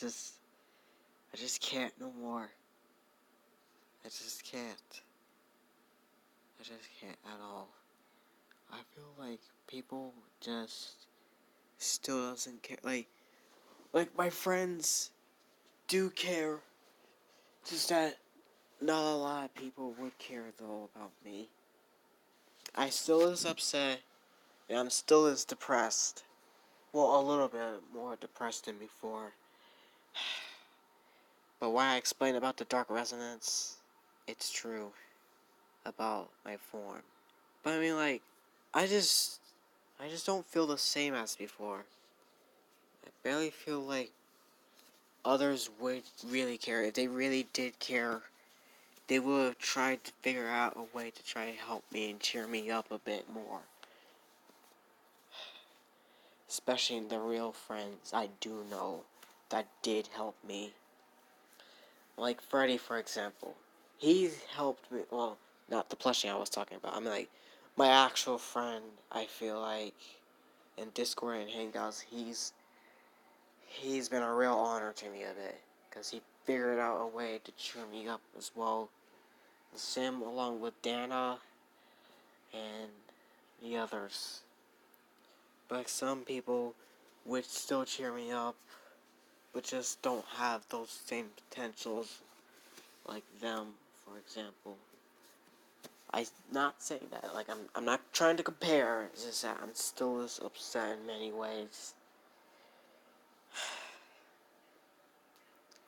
I just can't no more. I just can't. I just can't at all. I feel like people just still doesn't care. Like my friends do care. Just that not a lot of people would care though about me. I still is upset, and I'm still as depressed. Well, a little bit more depressed than before. But when I explain about the dark resonance, it's true about my form. But I mean, like, I just don't feel the same as before. I barely feel like others would really care. If they really did care, they would have tried to figure out a way to try to help me and cheer me up a bit more. Especially the real friends I do know that did help me. Like Freddy, for example. He helped me, well, not the plushie I was talking about. I mean, like, my actual friend, I feel like, in Discord and Hangouts, he's been a real honor to me a bit. Because he figured out a way to cheer me up as well. The same along with Dana and the others. But some people would still cheer me up, but just don't have those same potentials like them, for example. I'm not saying that, like, I'm not trying to compare, it's just that I'm still as upset in many ways.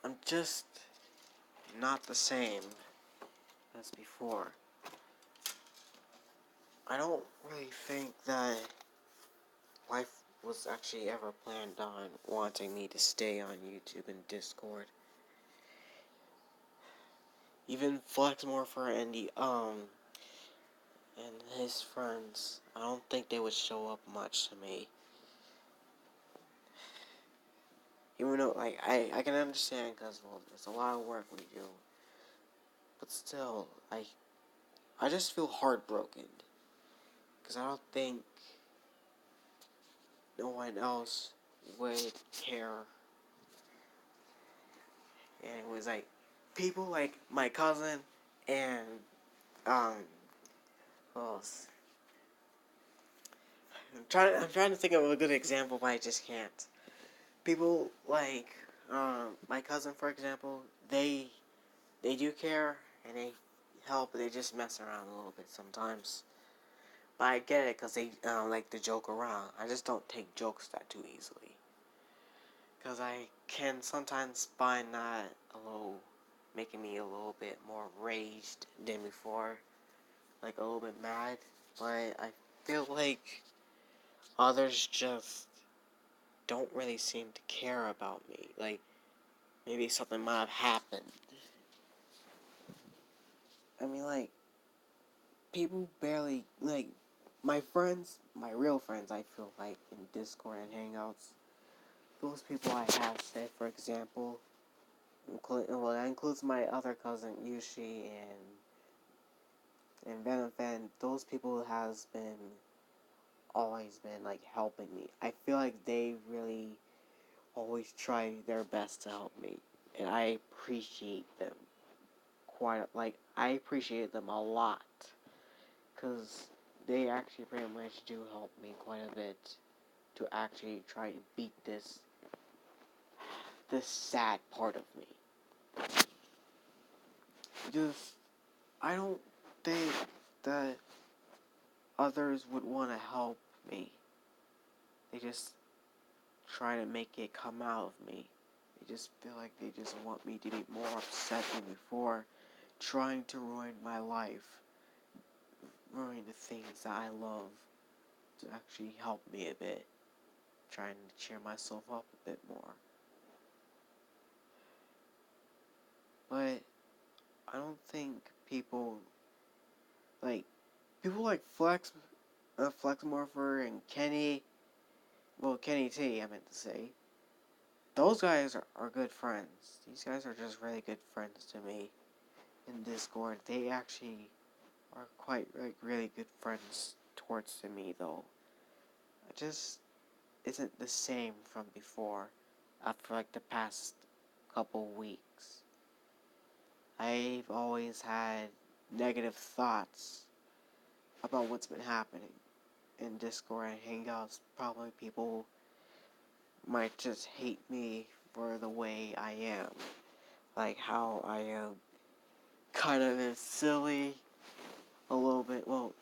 I'm just not the same as before. I don't really think that life was actually ever planned on wanting me to stay on YouTube and Discord. Even Flexmorpher and his friends, I don't think they would show up much to me. Even though, like, I can understand because, well, it's a lot of work we do. But still, I just feel heartbroken. Because I don't think no one else would care. And it was like, people like my cousin and, who else? I'm trying to think of a good example, but I just can't. People like, my cousin, for example, they do care, and they help, but they just mess around a little bit sometimes. But I get it, because they like to joke around. I just don't take jokes that too easily. Because I can sometimes find that making me a little bit more raged than before. Like, a little bit mad. But I feel like others just don't really seem to care about me. Like, maybe something might have happened. I mean, like, people barely, like, my friends, my real friends, I feel like, in Discord and Hangouts, those people I have said, for example, well, that includes my other cousin, Yushi, and Venom Fan, those people has been, always been, like, helping me. I feel like they really always try their best to help me, and I appreciate them I appreciate them a lot, because they actually pretty much do help me quite a bit to actually try to beat this sad part of me. Just, I don't think that others would want to help me. They just try to make it come out of me. They just feel like they just want me to be more upset than before, trying to ruin my life, ruin the things that I love, to actually help me a bit, trying to cheer myself up a bit more. But I don't think people like Flexmorpher and Kenny T, I meant to say. Those guys are good friends. These guys are just really good friends to me in Discord. They actually are quite, like, really good friends towards to me, though. It just isn't the same from before. after like the past couple weeks. I've always had negative thoughts about what's been happening in Discord and Hangouts. Probably people might just hate me for the way I am. Like how I am kind of silly a little bit. Well,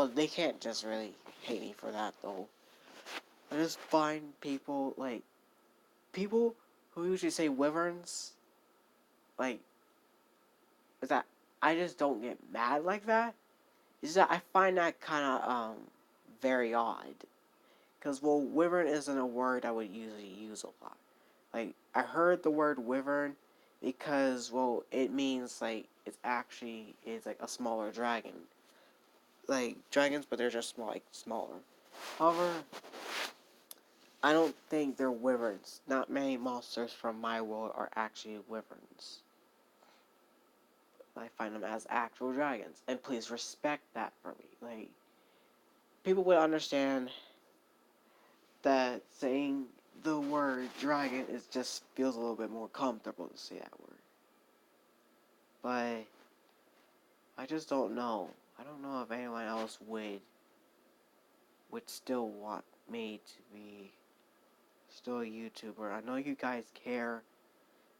they can't just really hate me for that though. I just find people who usually say wyverns, like, is that I just don't get mad like that. Is that I find that kind of very odd. Because, well, wyvern isn't a word I would usually use a lot. Like, I heard the word wyvern because, well, it means, like, it's like a smaller dragon. Like, dragons, but they're just smaller. However, I don't think they're wyverns. Not many monsters from my world are actually wyverns. I find them as actual dragons. And please respect that for me. Like, people would understand that saying the word dragon just feels a little bit more comfortable to say that word. But I just don't know. I don't know if anyone else would still want me to be still a YouTuber. I know you guys care.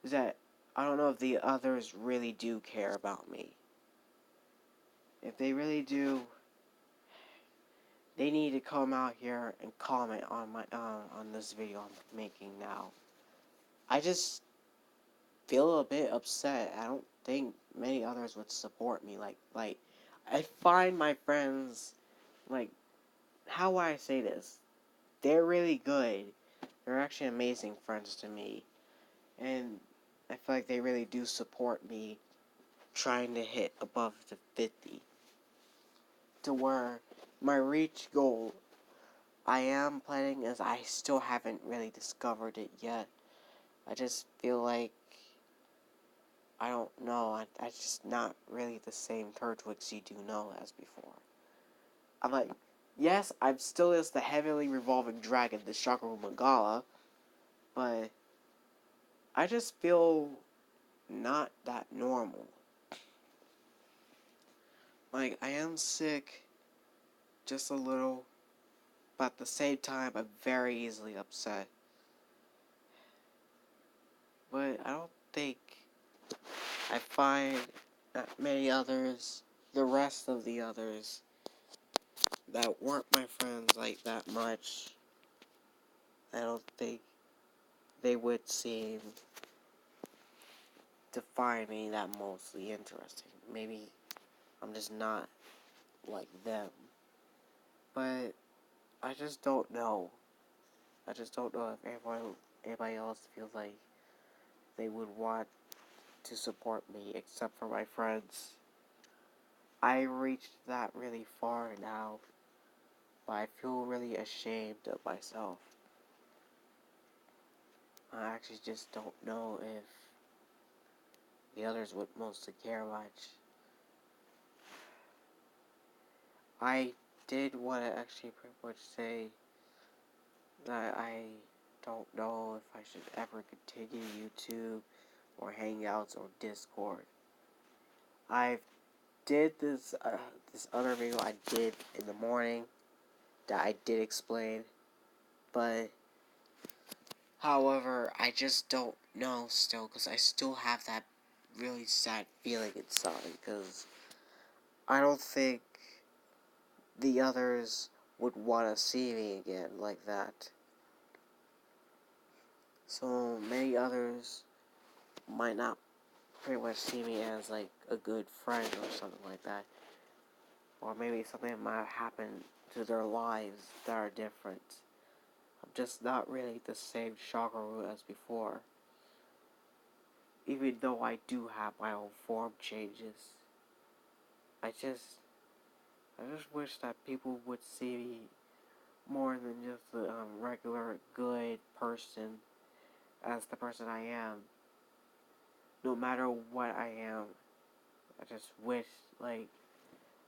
Is that I don't know if the others really do care about me. If they really do, they need to come out here and comment on my on this video I'm making now. I just feel a bit upset. I don't think many others would support me. Like I find my friends, like, how would I say this? They're really good. They're actually amazing friends to me. And I feel like they really do support me trying to hit above the 50. To where my reach goal I am planning is I still haven't really discovered it yet. I just feel like I don't know. I just not really the same Turtwig you do know as before. I'm like, yes, I'm still is the heavily revolving dragon, the Shakaru Magala, but I just feel not that normal. Like, I am sick, just a little, but at the same time, I'm very easily upset. But I don't think I find that many others, the rest of the others, that weren't my friends like that much, I don't think they would seem to find me that mostly interesting. Maybe I'm just not like them. But I just don't know. I just don't know if anybody else feels like they would want to support me except for my friends. I reached that really far now, but I feel really ashamed of myself. I actually just don't know if the others would mostly care much. I did want to actually pretty much say that I don't know if I should ever continue YouTube or Hangouts or Discord. I did this other video I did in the morning that I did explain, but however, I just don't know still, because I still have that really sad feeling inside, because I don't think the others would want to see me again like that. So many others might not pretty much see me as like a good friend or something like that. Or maybe something might happen to their lives that are different. I'm just not really the same Shakaru as before. Even though I do have my own form changes. I just wish that people would see me more than just a regular good person as the person I am. No matter what I am. I just wish, like,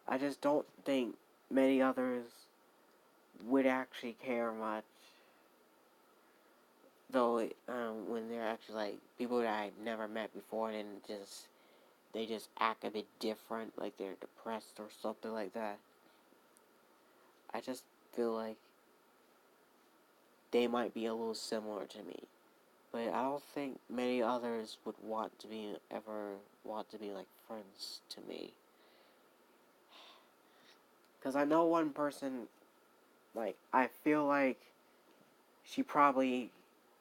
I just don't think many others would actually care much. though, when they're actually like people that I never met before, and they just act a bit different, like they're depressed or something like that. I just feel like they might be a little similar to me, but I don't think many others would want to be like friends to me. Because I know one person, like, I feel like she probably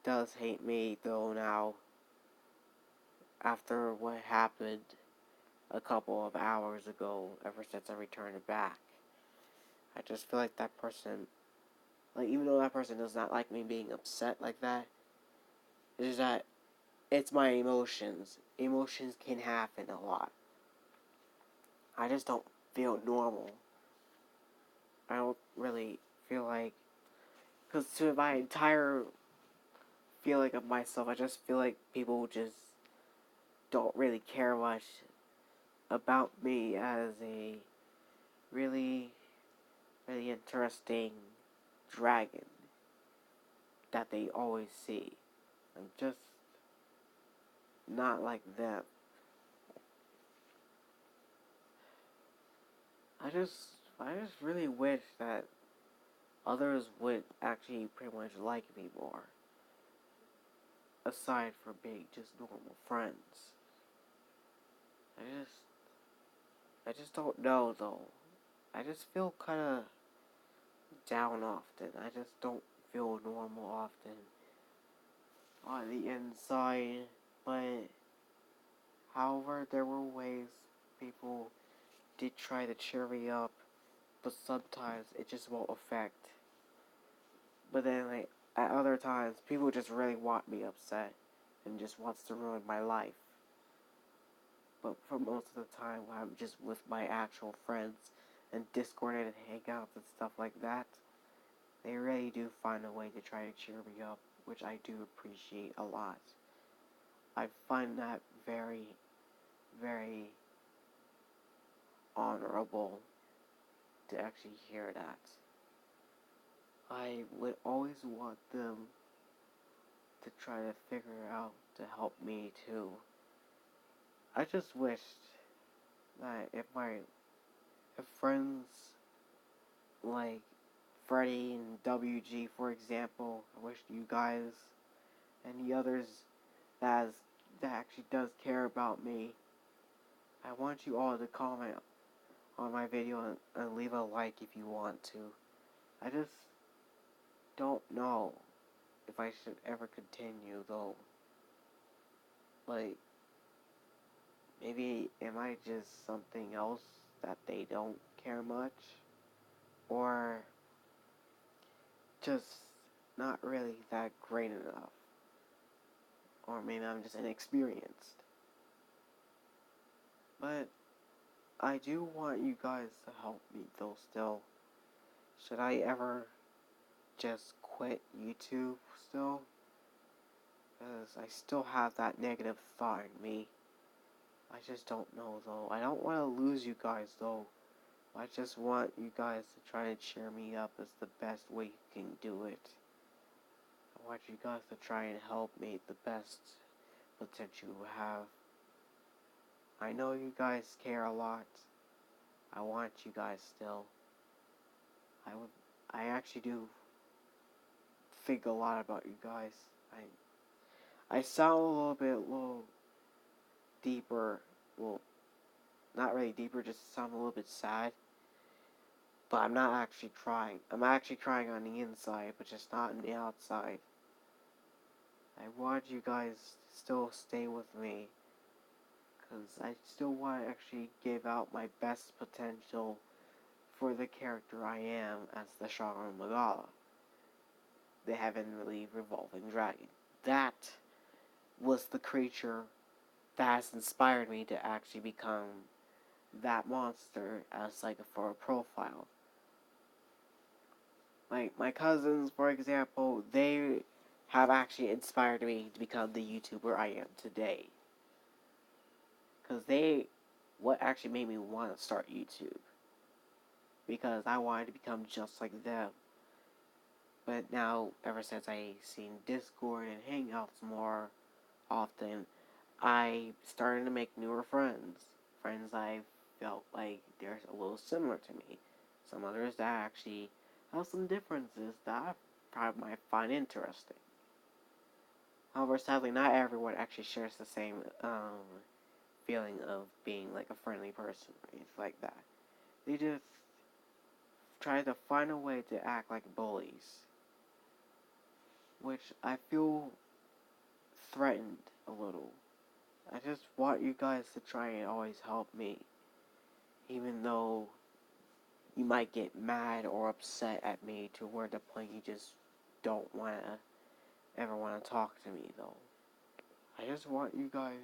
does hate me, though, now, after what happened a couple of hours ago, ever since I returned back. I just feel like that person, like, even though that person does not like me being upset like that, is that it's my emotions. Emotions can happen a lot. I just don't feel normal. I don't really feel like, because to my entire feeling of myself, I just feel like people just don't really care much about me as a really, really interesting dragon that they always see. I'm just not like them. I just really wish that others would actually pretty much like me more, aside from being just normal friends. I just, I just don't know though. I just feel kind of down often. I just don't feel normal often on the inside. But, however, there were ways people did try to cheer me up, but sometimes it just won't affect. But then, like, at other times, people just really want me upset and just wants to ruin my life. But for most of the time, when I'm just with my actual friends and Discord and hangouts and stuff like that, they really do find a way to try to cheer me up, which I do appreciate a lot. I find that very, very honorable to actually hear that. I would always want them to try to figure out to help me too. I just wished that if friends like Freddy and WG, for example, I wish you guys and the others that actually does care about me, I want you all to comment on my video and leave a like if you want to. I just don't know if I should ever continue though. Like, maybe am I just something else that they don't care much? Or just not really that great enough? Or maybe I'm just inexperienced. But I do want you guys to help me though still. Should I ever just quit YouTube still? Because I still have that negative thought in me. I just don't know though. I don't want to lose you guys though. I just want you guys to try and cheer me up as the best way you can do it. I want you guys to try and help me the best potential you have. I know you guys care a lot. I want you guys still. I actually do think a lot about you guys. I sound a little deeper. Well, not really deeper, just sound a little bit sad. But I'm not actually crying. I'm actually crying on the inside, but just not on the outside. I want you guys to still stay with me, because I still want to actually give out my best potential for the character I am as the Sharon Magala, the Heavenly Revolving Dragon. That was the creature that has inspired me to actually become that monster as like for a profile. Like my cousins, for example, they have actually inspired me to become the YouTuber I am today. Because what actually made me want to start YouTube. Because I wanted to become just like them. But now, ever since I seen Discord and Hangouts more often, I started to make newer friends. Friends I felt like they're a little similar to me. Some others that actually have some differences that I probably might find interesting. However, sadly, not everyone actually shares the same feeling of being like a friendly person or anything like that. They just try to find a way to act like bullies, which I feel threatened a little. I just want you guys to try and always help me, even though you might get mad or upset at me to where the point you just don't ever want to talk to me though. I just want you guys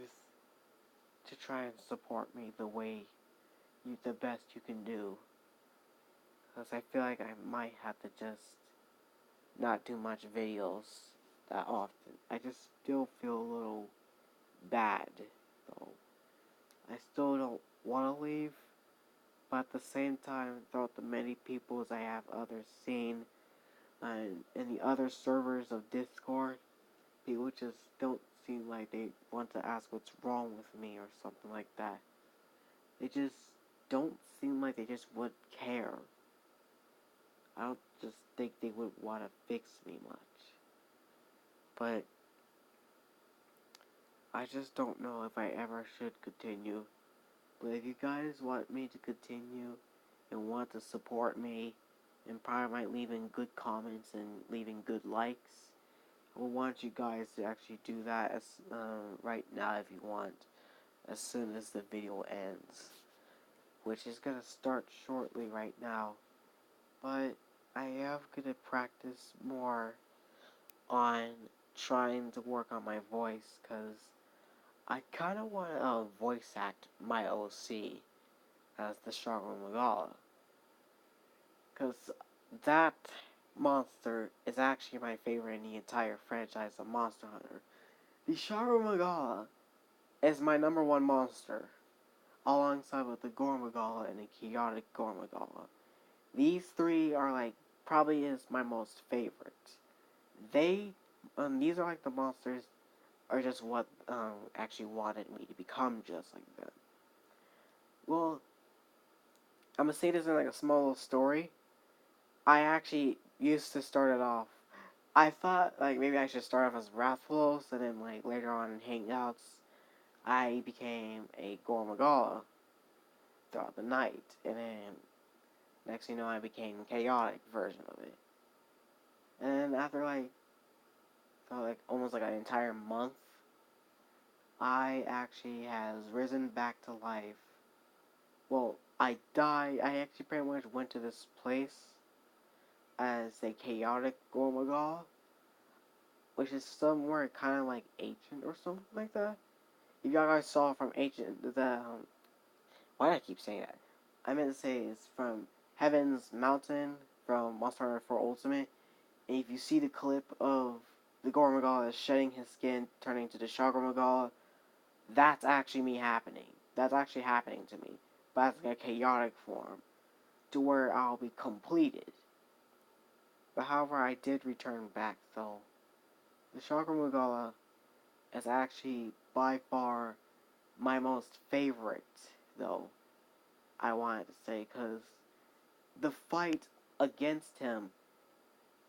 to try and support me the best you can do. Because I feel like I might have to just not do much videos that often. I just still feel a little bad, though. I still don't want to leave, but at the same time, throughout the many peoples I have others seen, and in the other servers of Discord, people just don't seem like they want to ask what's wrong with me or something like that. They just don't seem like they just would care. I don't just think they would want to fix me much. But I just don't know if I ever should continue. But if you guys want me to continue and want to support me and probably might leaving good comments and leaving good likes, I will want you guys to actually do that as right now if you want, as soon as the video ends, which is gonna start shortly right now. But I am gonna practice more on trying to work on my voice, because I kind of want to voice act my OC as the Shagro Magala. Because that monster is actually my favorite in the entire franchise of Monster Hunter. The Shagro Magala is my number one monster, alongside with the Gormagala and the Chaotic Gormagala. These three are like, probably is my most favorite. These are like the monsters are just what actually wanted me to become just like them. Well, I'm gonna say this in like a small little story. I actually used to start it off. I thought like maybe I should start off as Rathlos, and then like later on in Hangouts, I became a Gormagala throughout the night, and then next thing you know, I became a chaotic version of it. And then after like almost like an entire month, I actually has risen back to life. Well, I died. I actually pretty much went to this place as a chaotic Gormagal, which is somewhere kind of like ancient or something like that. If y'all guys saw from ancient, why do I keep saying that? I meant to say it's from Heaven's Mountain from Monster Hunter 4 Ultimate. And if you see the clip of the Gormagal shedding his skin, turning to the Shagramagal, that's actually me happening. That's actually happening to me. But as a chaotic form, to where I'll be completed. But however, I did return back, though. The Shagramagal is actually by far my most favorite, though, I wanted to say, because the fight against him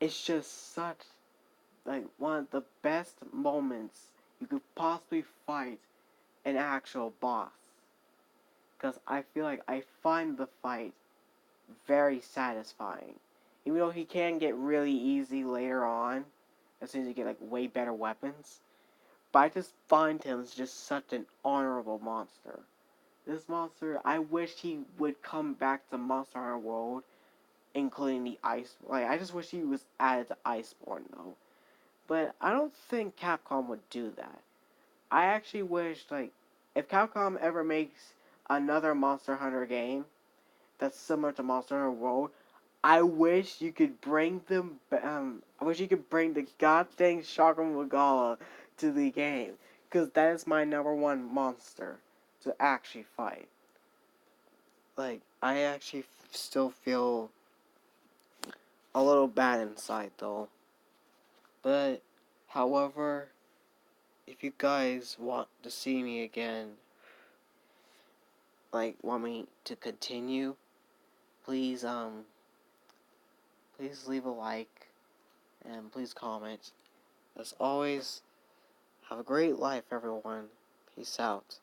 is just such, like, one of the best moments you could possibly fight an actual boss. Because I feel like I find the fight very satisfying. Even though he can get really easy later on, as soon as you get, like, way better weapons. But I just find him as just such an honorable monster. This monster, I wish he would come back to Monster Hunter World, including the Ice. Like, I just wish he was added to Iceborne, though. But I don't think Capcom would do that. I actually wish, like, if Capcom ever makes another Monster Hunter game that's similar to Monster Hunter World, I wish you could bring them. I wish you could bring the goddamn Shagram Magala to the game, because that is my number one monster to actually fight. Like, I actually still feel a little bad inside though. But, however, if you guys want to see me again, like, want me to continue, please, please leave a like, and please comment. As always, have a great life, everyone. Peace out.